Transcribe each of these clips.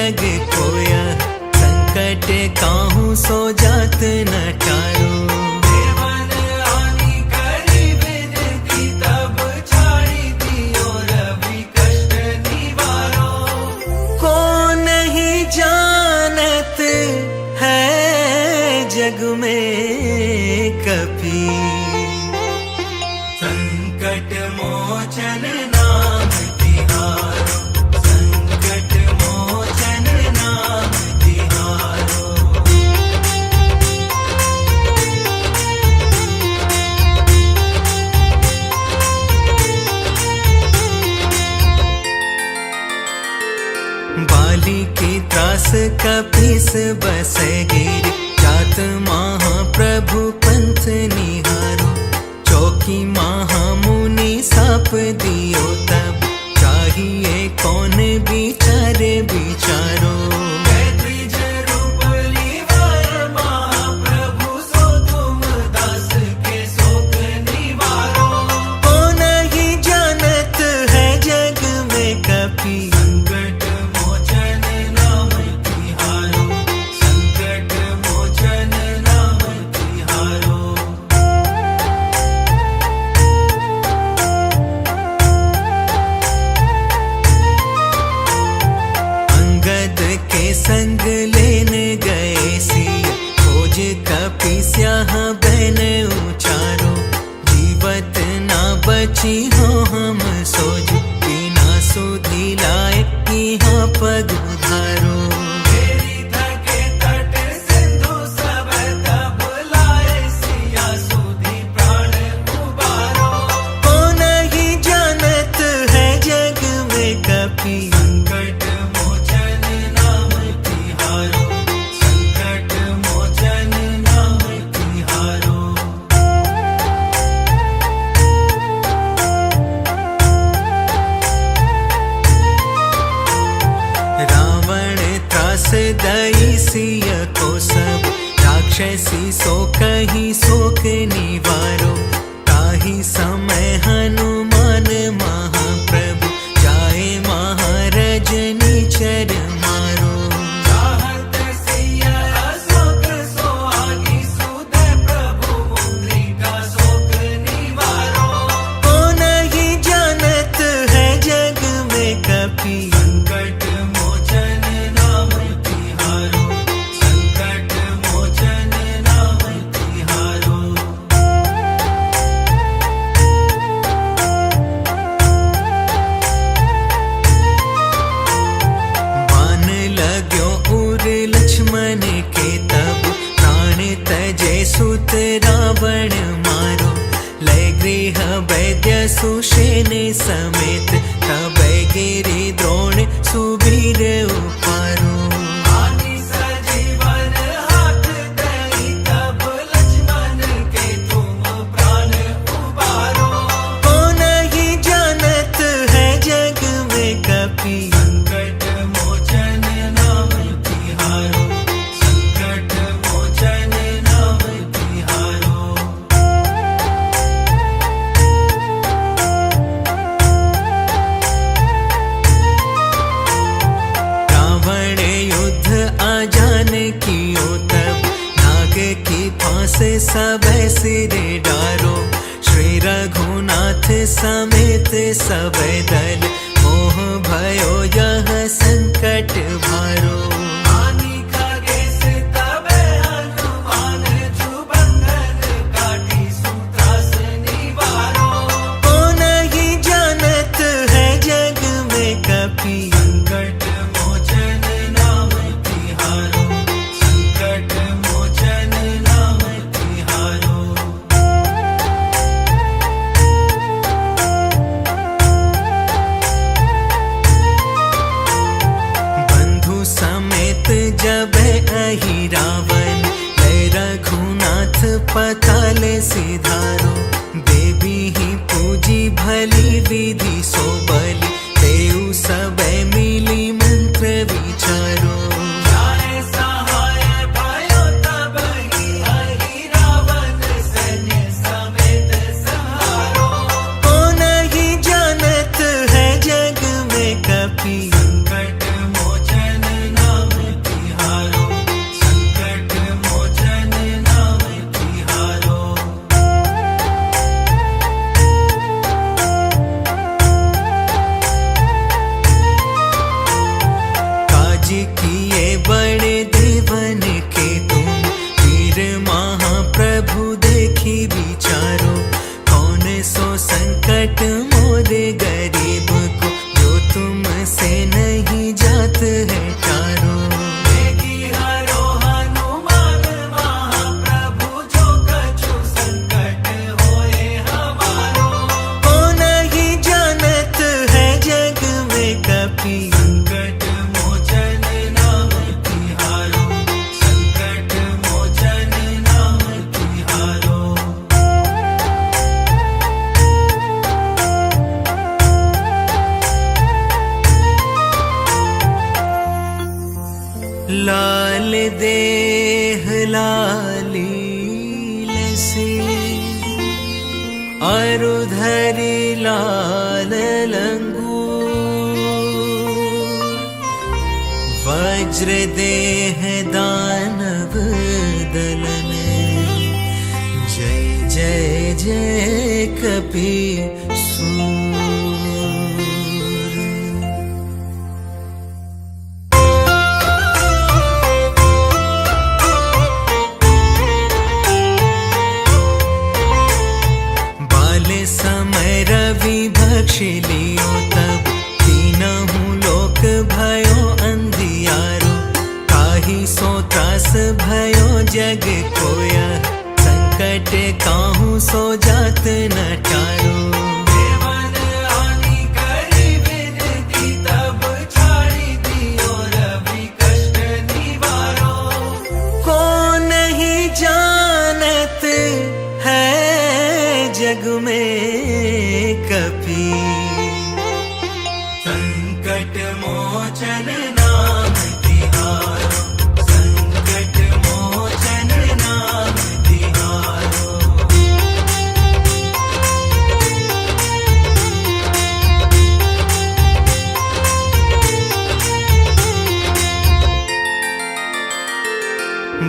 जग कोया, संकट काहू सो जात न टारो। देवन आनी करी विनती, तब छाड़ी दियो रवि कष्ट निवारो। को नहीं जानत है जग में कभी, संकट मोचन नाम तिहारो, संकट मोचन नाम तिहारो। बाली की त्रास कपीस बस गिर, जात महाप्रभु पंथ निहारो। चौकी महामुनि साप दियो तब, चाहिए कौन बिचारे बिचारो। द्विज रूप लीवार महाप्रभु, सो तुम दास के शोक निवारो। को नहीं जानत है जग में कभी, संकट मोचन नाम तिहारो, संकट मोचन नाम तिहारो। अंगद के संग लेने गए सिया, खोज कपीस्याह बहन उचारो। जीवत ना बची हो हम सोज, बिना सुधी लाए यहाँ पग उधारो। तेरी थके तट सिंधु सब, तब लाए सिया सुधी प्राण उबारो। को नहीं जानत है जग में कभी, संकट मोचन नाम तिहारो, संकट मोचन नाम तिहारो। रावण त्रास दई सिय को सब, राक्षसी सो कही शोक निवारो। ताही समय हनुमान महाप्रभु, जाए महारजनी चर मारो। चाहत सिया शोक सोहागी, सुधे प्रभु मुद्रिका शोक निवारो। को नहीं जानत है जग में कभी, संकट मोचन नाम तिहारो, संकट मोचन नाम तिहारो। बान लाग्यो उर लक्ष्मण के तब, प्राण तजे सुत रावण मारो। लय गृह वैद्य सुषेण समेत, तब गिरि द्रोण सुबीर उपारो। आनी सजीवन हाथ दई, तब लक्ष्मण के तुम प्राण उबारो। को नहीं जानत है जग में कभी, संकट मोचन नाम तिहारो, संकट मोचन नाम तिहारो। रावण युद्ध आजान कियो तब, नाग की फांस सब सिर डारो। श्री रघुनाथ समेत सब दल, मोह भयो यह संकट भारो। आनी खगेश तबे हनुमान, जो बंधन काटी सूत्रास निवारो। को नहीं जानत है जग में कभी, संकट मोचन नाम तिहारो, संकट मोचन नाम तिहारो। बंधु तुमसे नहीं जात है टारो। वेगी हरो हनुमान महाप्रभु, जो कछु संकट होए हमारो। को नहीं जानत है जग में कपि, संकट मोचन नाम तिहारो, संकट मोचन नाम तिहारो। लाल देह लाली लसे, अरुधरि लाल लंगूर। वज्र देह दानव दलन, जय जय जय कपि सूर। समय रवि भक्ष लियो तब, तीनहु लोक भयो अंधियारो। काहि सो त्रास भयो जग कोया, संकट काहू सो जात न टारो। देवन आनी करी विनती, तब छाड़ी दियो रवि कष्ट निवारो। को नहीं जानत है जग में कपि, संकट मोचन नाम तिहारो, संकट मोचन नाम तिहारो।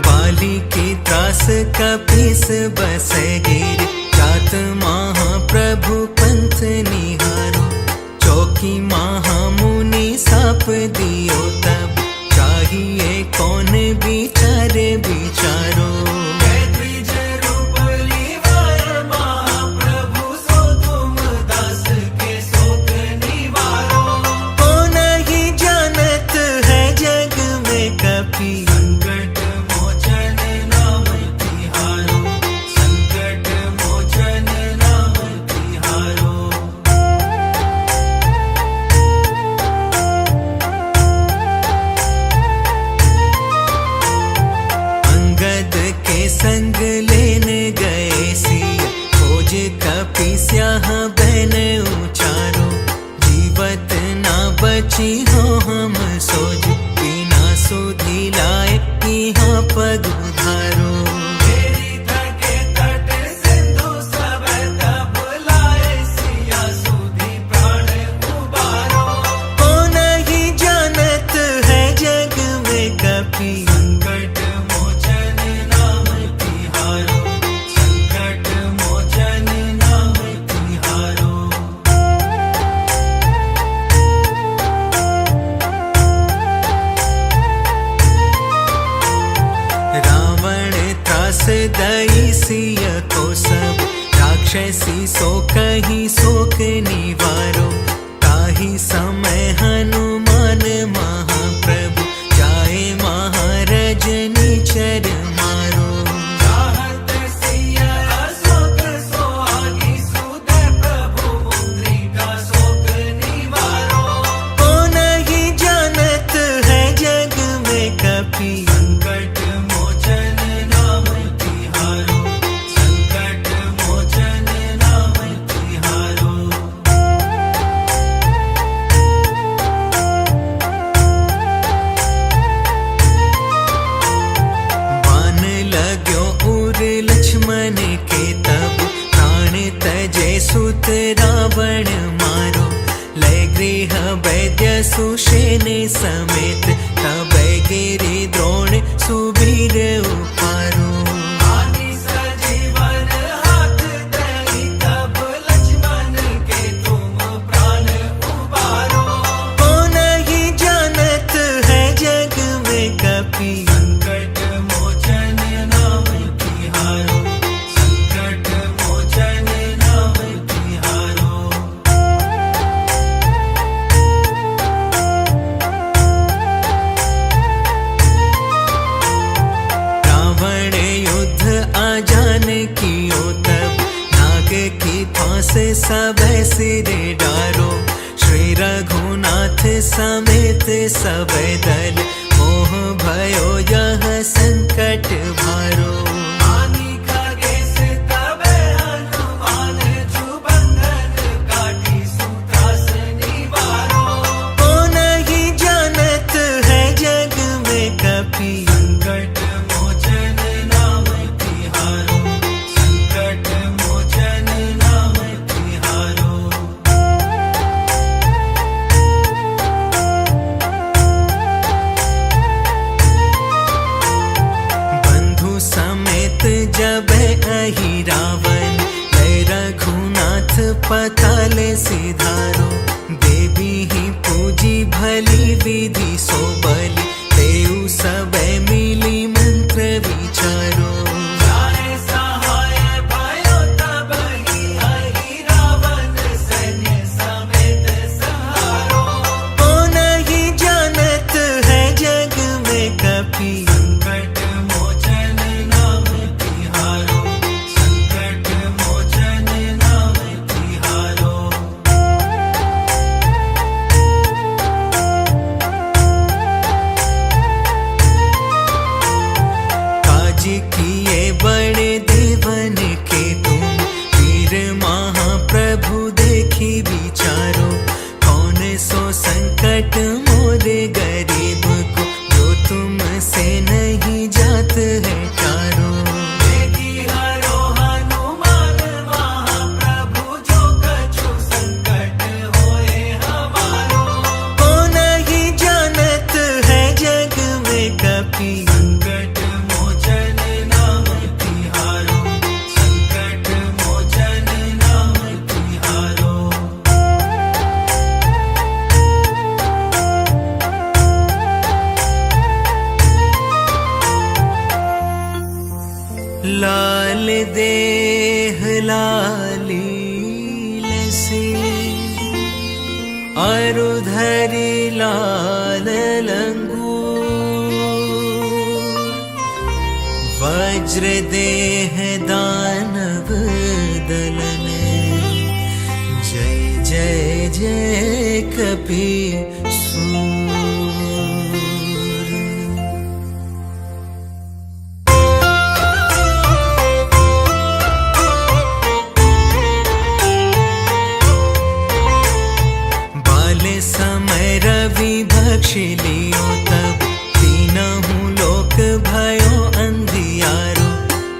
बाली की त्रास कपीस बस गिर, जात महाप्रभु पंथ निहारो। चौकी महामुनि साप दियो तब, चाहिए कौन विचार विचारो। द्विज रूप लिवाय महाप्रभु, सो तुम दास के शोक निवारो। को नहीं जानत है जग में कपि, संकट मोचन नाम तिहारो, संकट मोचन नाम तिहारो। अंगद के संग लेने गए सिया, खोज कपि स्याह बन उचारो। जीवत ना बची हो हम सोज, बिना सुधि लाए यहाँ पग उधारो। तेरी थके तट सिंधु सब, तब लाए सिया सुधि प्राण उबारो। को नहीं जानत है जग में कपि, संकट मोचन नाम तिहारो, संकट मोचन नाम तिहारो। रावण त्रास दई सिय को सब, राक्षसी सो कही शोक निवारो। ताहि समय हनुमान महाप्रभु, जाए महारजनी चर मारो। चाहत सिया अशोक सोहागी, सुधे प्रभु मुद्रिका शोक निवारो। को नहीं जानत है जग में कपि, संकट मोचन नाम तिहारो, संकट मोचन नाम तिहारो। बान लाग्यो उर लक्ष्मण के तब, प्राण तजे सुत रावण मारो। लय गृह वैद्य सुषेण समेत, तब गिरि द्रोण सुबीर उपारो। आनि सजीवन हाथ दई, तब लक्ष्मण के तुम प्राण उबारो। को नहीं जानत है जग में कपि, संकट मोचन नाम तिहारो, संकट मोचन नाम तिहारो। रघुनाथ समेत सब दल मोह भयो यह संकट भारो आनी खगेश तबे हनुमान जुबंधन काटी सूत्रास निवारो को नहीं जानत है जग में कपि संकट मोचन नाम तिहारो संकट मोचन नाम तिहारो बंधु समेत जब अहि रावण लय रघुनाथ पताल सिधारो देवी ही पूजी भली विधि सो बलि देउ सब मिली मंत्र विचारो जाए सहाय भयो तब ही हरि रावण सैन्य समेत सहारो को नहीं जानत है जग में कपि संकट मोचन नाम तिहारो संकट मोचन नाम तिहारो काज किए बड़े देवन के तुम वीर महाप्रभु देखी विचारो कौन सो संकट मोरे गरीब को जो तुमसे नहीं जात है टारो वेगी हरो हनुमान महाप्रभु जो कछु संकट होए हमारो को नहीं जानत है जग में कपि संकट मोचन नाम तिहारो संकट मोचन नाम तिहारो लाल देह लालील से अरुधरि लाल लंगूर वज्र देह दानव दलन जय जय जय कपि सूर बाले समय रवि भक्ष लियो तब तीनहु लोक भयो अंधियारो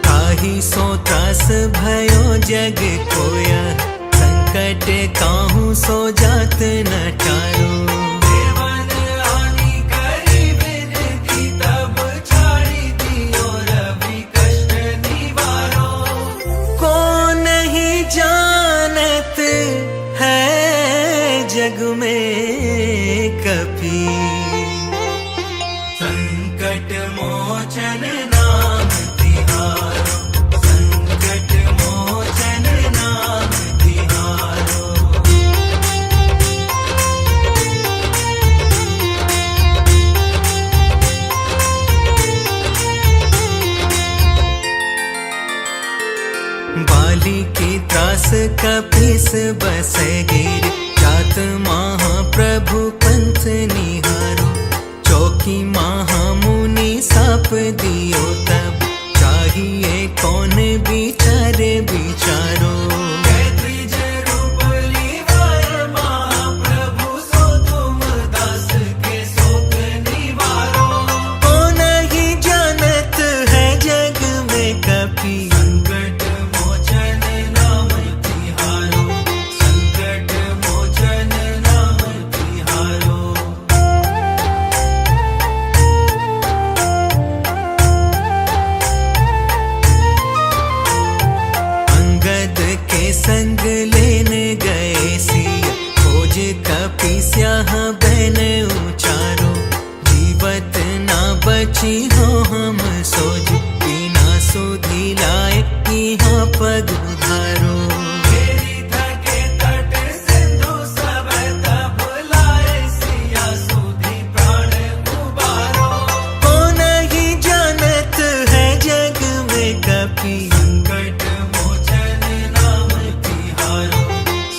ताहि सो त्रास भयो जग कोया संकट काहू सो जात न टारो देवन आनी करी विनती तब छाड़ी दियो रवि कष्ट निवारो को नहीं जानत है जग में कपि संकट मोचन नाम तिहारो संकट मोचन नाम तिहारो बाली की त्रास कपिस बस गिर जात महाप्रभु पंथ निहारो चौकी महामुनि साप दियो तब चाहिए कौन विचारे विचारो कैत्रिज रूप लीवार महाप्रभु सो तुम दास के शोक निवारो को नहीं जानत है जग में कपि संकट मोचन नाम तिहारो संकट मोचन नाम तिहारो अंगद के संग लेने गए सिया खोज कपि स्याह बन उचारो जीवत ना बची हो हम सोज बिना सुधी लाए यहाँ पग उधारो मेरी थके तट सिंधु सब तब लाए सिया सुधी प्राण उबारो को नहीं जानत है जग में कपि संकट मोचन नाम तिहारो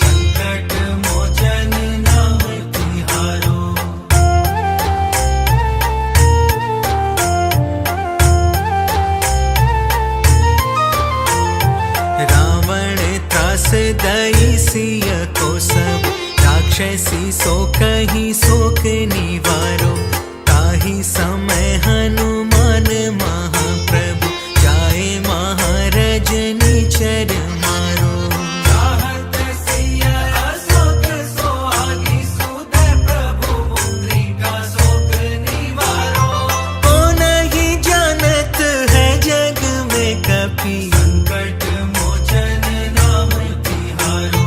संकट मोचन नाम राक्षसी सो कही शोक निवारो, ताही समय हनुमान महाप्रभु जाए महाराज निचर मारो। चाहत सिया शोक सोहागी, सुधे प्रभु मुद्रिका शोक निवारो। को नहीं जानत है जग में कपि, संकट मोचन नाम तिहारो,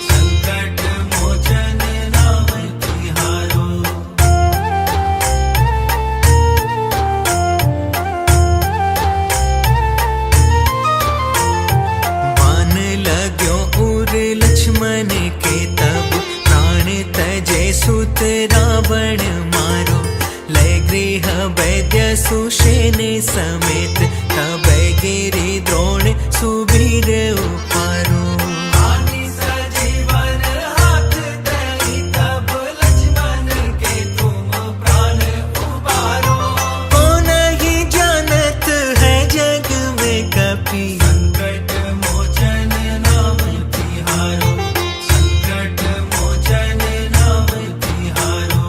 संकट मोचन नाम तिहारो। बान लाग्यो उर लक्ष्मण के तब, प्राण तजे सुत रावण मारो। लय गृह वैद्य सुषेण समेत, तब गिरि द्रोण सुबीर उपारो। आनि सजीवन हाथ दई, तब लक्ष्मण के तुम प्राण उबारो। को नहीं जानत है जग में कपि, संकट मोचन नाम तिहारो, संकट मोचन नाम तिहारो।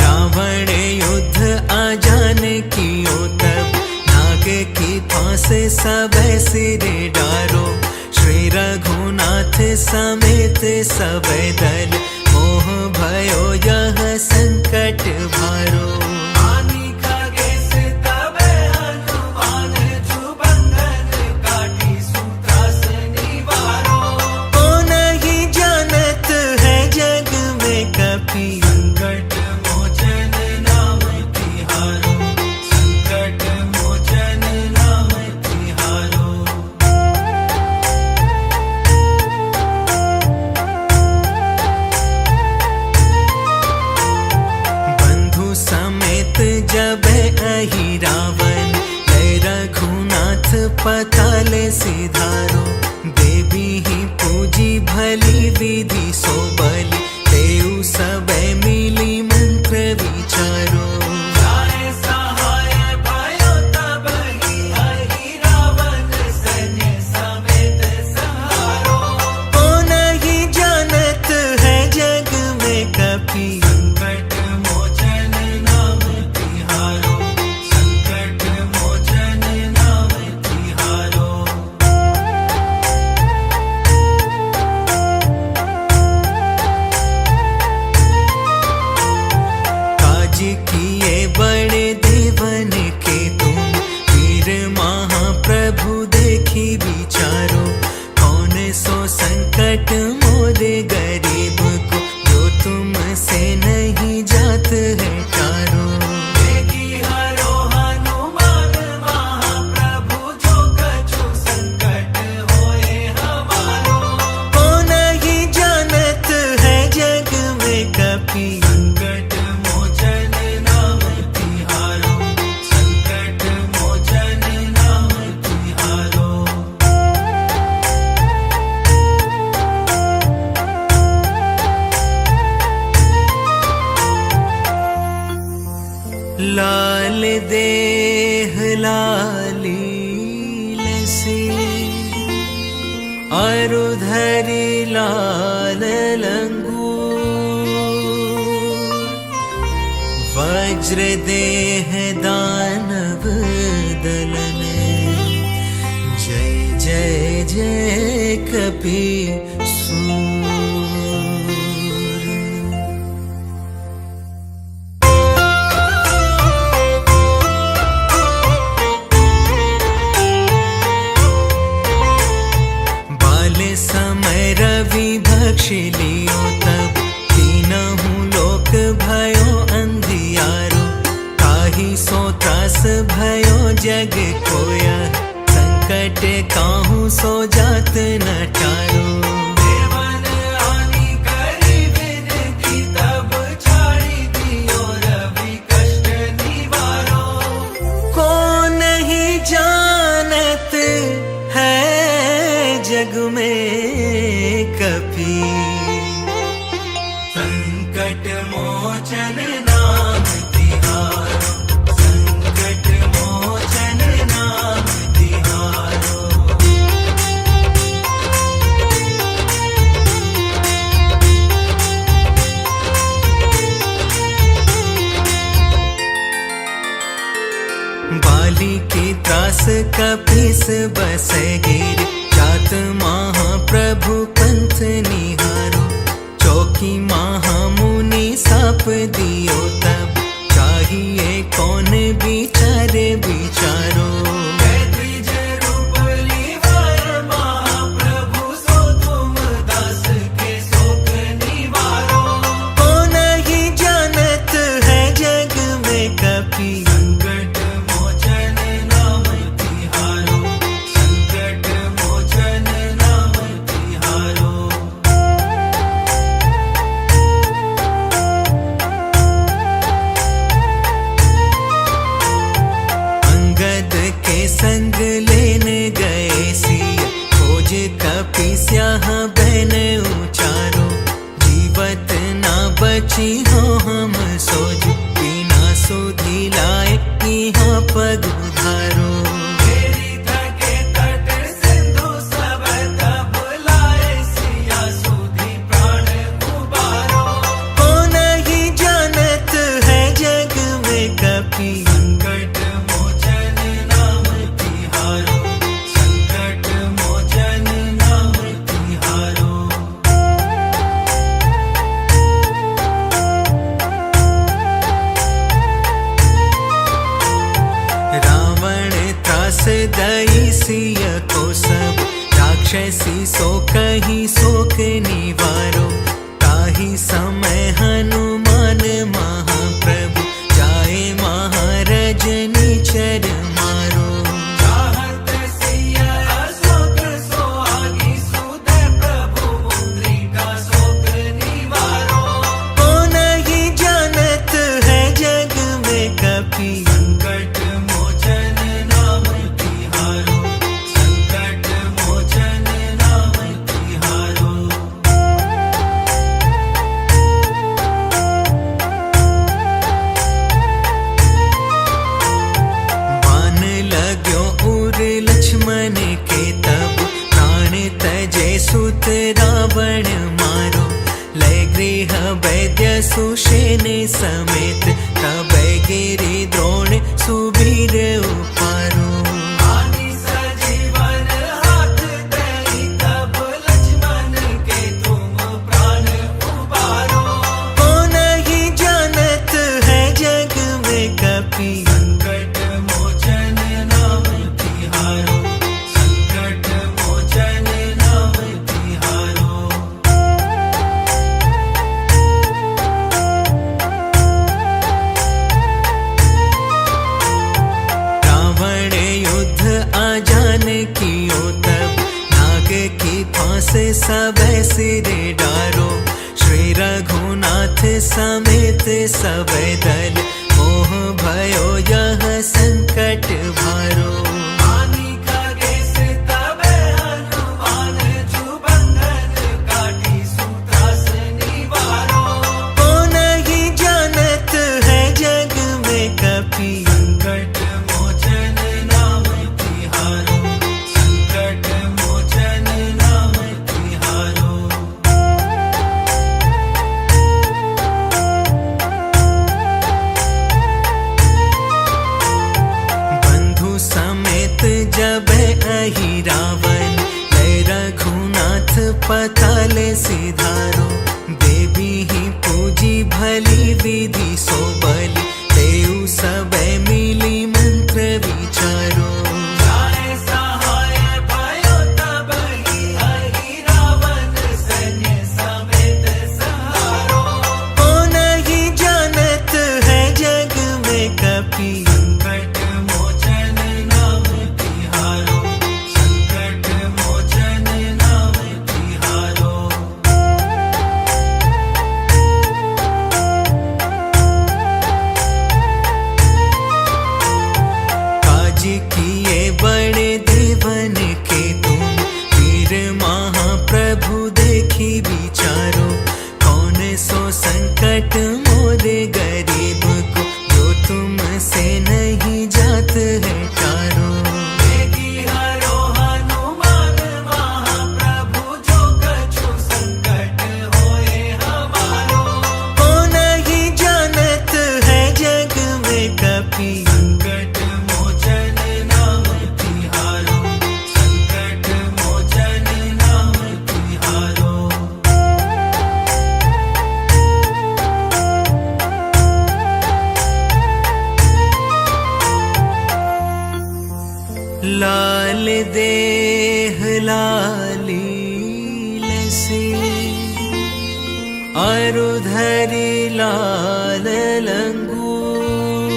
रावण युद्ध आजान कियो तब, नाग की फांस सब सिर डारो। श्री रघुनाथ समेत सब दल, मोह भयो यह संकट भारो। आनि खगेश तबे हनुमान, जुबंधन काटी सूत्रास निवारो। को नहीं जानत है जग में कपि, संकट मोचन नाम तिहारो, संकट मोचन नाम तिहारो। बंधु समेत जब अहि रावण, लय रघुनाथ पताल सिधारो। देवी ही पूजी भली विधि सो बलि, देउ सब मिली मंत्र विचारो। जाए सहाय भयो तब ही, अहि रावण सैन्य समेत संहारो। को नहीं जानत है जग में कपि, संकट मोचन नाम तिहारो, संकट मोचन नाम तिहारो। काज किए बड़े देवन के तुम, वीर महाप्रभु देखी विचारो। कौन सो संकट मोरे गरीब को, जो तुमसे नहीं जात है टारो। देखी हरो हनुमान महाप्रभु, जो कछु संकट होए हमारो। को नहीं जानत है जग में कपि, संकट मोचन नाम तिहारो, संकट मोचन नाम तिहारो। लाल देह लाली लसी, अरु धरि लाल लंगूर। वज्र देह दानव दलन, जय जय जय कपि सूर। बाल समय रवि भक्ष लियो तब, तीनहु लोक भयो अंधियारो। ताहि सो त्रास भयो जग कोया, संकट काहू सो जात न टारो। देवन आनि करी विनती, तब छाड़ी दियो रवि कष्ट निवारो। को नहीं जानत है जग में कपि, संकट मोचन नाम तिहारो, संकट मोचन नाम कपीस बस गिर जात महाप्रभु पंथ निहारो चौकी महामुनि साप दियो तब चाहिए कौन बिचारे बिचारो संग लेने गए सिया खोज कपीस्या बहन उचारो जीवत ना बची हो हम सोज बिना सुधी लाए यहाँ पग उधारो को नहीं जानत है जग में कपी दई सिय को सब राक्षसी सो कही शोक निवारो ताही समय हनुमान महाप्रभु जाए महारजनी चर मारो को नहीं जानत है जग में कपी लक्ष्मण के तब प्राण तजे सुत रावण मारो लय गृह वैद्य सुषेण समेत तब गिरि द्रोण सुबीर उपारो को नहीं जानत है जग में कपी कियो तब नाग की फांस सब सिरे डारो श्री रघुनाथ समेत सब दल मोह भयो यह संकट भारो को नहीं जानत है जग में कपी जब अहि रावण लय रघुनाथ पताल सिधारो देवी ही पूजी भली विधि सो बलि देव सब मिली मंत्र विचारो को नहीं जानत है जग में कपी लाल देह लालील से अरुधरी लाल लंगूर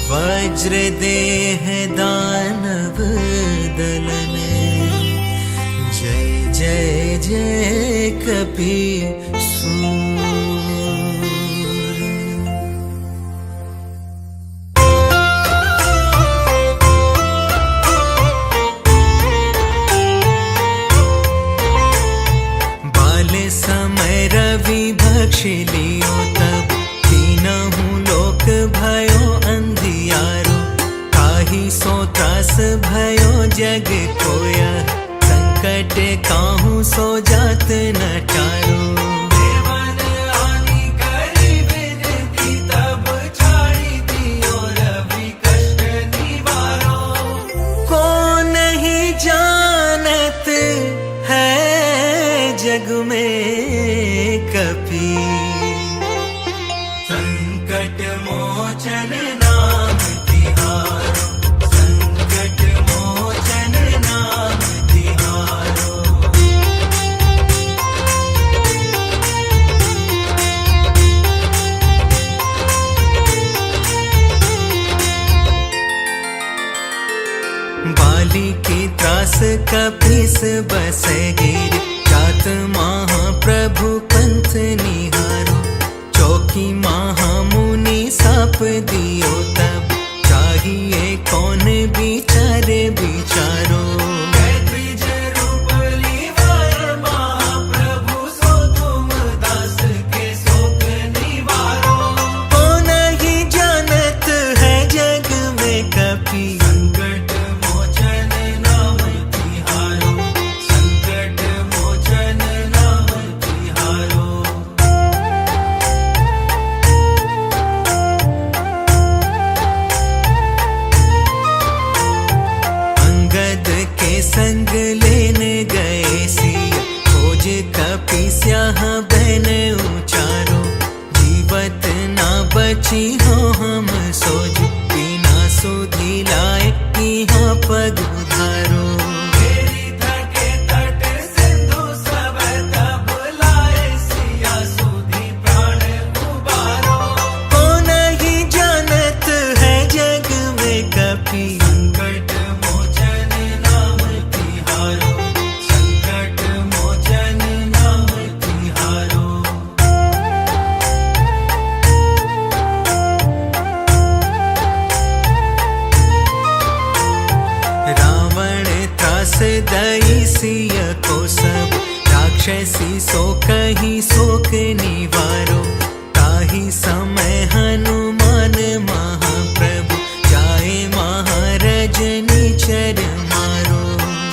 वज्र देह दानव दलन जय जय जय कपीसूर। समय रवि भक्ष लियो तब तीनहु लोक भयो अंधियारो ताहि सो त्रास भयो जग कोया संकट काहू सो जात न टारो। देवन आनी करी विनती तब छाड़ी दियो रवि कष्ट निवारो। को नहीं जानत है जग में कपि संकट मोचन नाम तिहारो संकट मोचन नाम तिहारो। बाली की त्रास कपीस बस गिर जात महाप्रभु पंथ निहारो चौकी महामुनि साप दियो तब चाहिए कौन बिचारे बिचारो। महाप्रभु सो तुम दास के शोक निवारो। को नहीं जानत है जग में कपि संकट मोचन नाम तिहारो संकट मोचन नाम तिहारो। अंगद के संग लेने गए सिया खोज कपि स्याह बन उचारो जीवत ना बची हो हम सोज बिना सुधी लाए यहाँ पग उधारो। संकट मोचन नाम तिहारो संकट मोचन नाम तिहारो। रावण त्रास दई सिय को सब राक्षसी सो कही शोक निवारो ताहि समय हनुमान महाप्रभु जाए महारजनी चर मारो।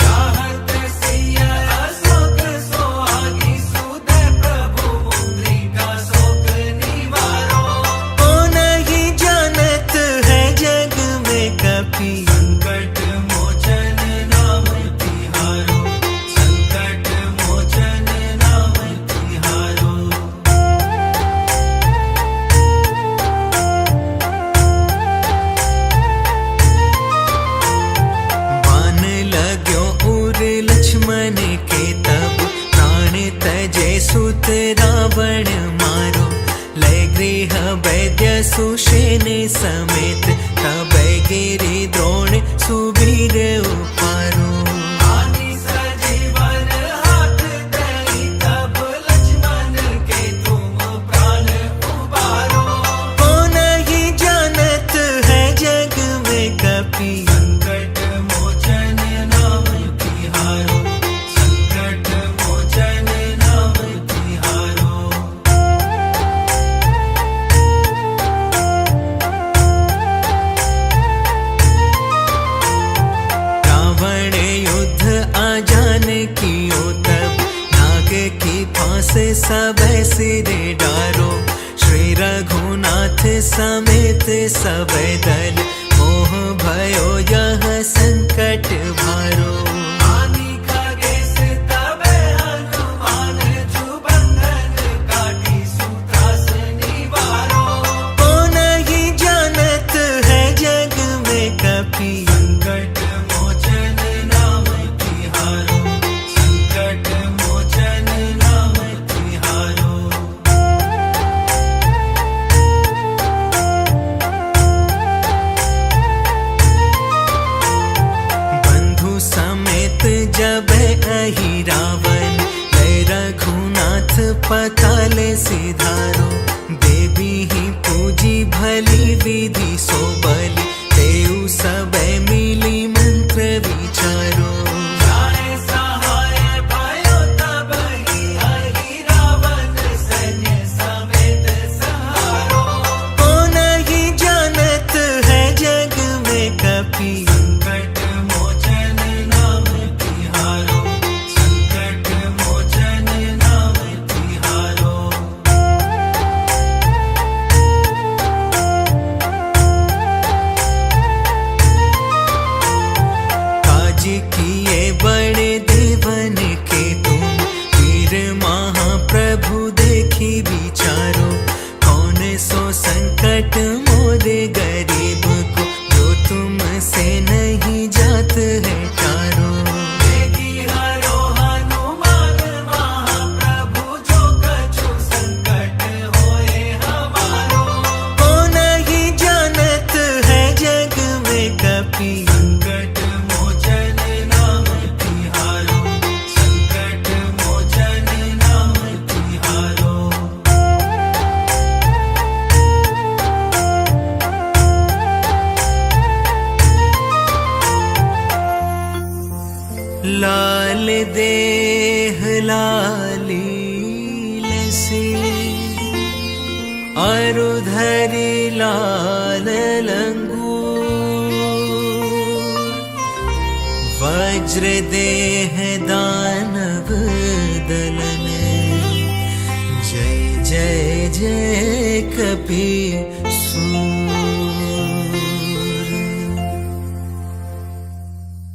चाहत सिया शोक सोहागी सुध प्रभु मुद्रिका शोक निवारो। को नहीं जानत है जग में कपि संकट मोचन नाम तिहारो संकट मोचन नाम तिहारो। लक्ष्मण के तब प्राण तजे सुत रावण मारो लय गृह वैद्य सुषेण समेत तब गिरि द्रोण सुबीर उपारो। आनि सजीवन हाथ दई तब लक्ष्मण के तुम प्राण उबारो। को नहीं जानत है जग में कपि संकट मोचन नाम तिहारो संकट मोचन नाम तिहारो। रावण युद्ध आजान कियो तब नाग की फांस सब सिरे डारो श्री रघुनाथ समेत सब दल मोह भयो यह संकट भारो। आनि खगेश तबे हनुमान जुबंधन काटी सुत्रास निवारो। को नहीं जानत है जग में कपि जब अहि रावण रघुनाथ पताले सिधारो देवी ही पूजी भली विधि सो बलि तेउ सब मिली मंत्र विचारो संकट मोचन नाम तिहारो, संकट मोचन नाम तिहारो। काज किए बड़े देवन के तुम वीर महाप्रभु देखी विचारो कौन सो संकट मोरे गरीब को तुमसे नहीं जात है टारो। हरो हनुमान महाप्रभु जो कछु संकट होए हमारो। को नहीं जानत है जग में कपि संकट मोचन नाम तिहारो, संकट मोचन नाम तिहारो। लाल देह लाली लसी अरुधरी लाल लंगूर वज्र देह दानव दलन जय जय जय कपी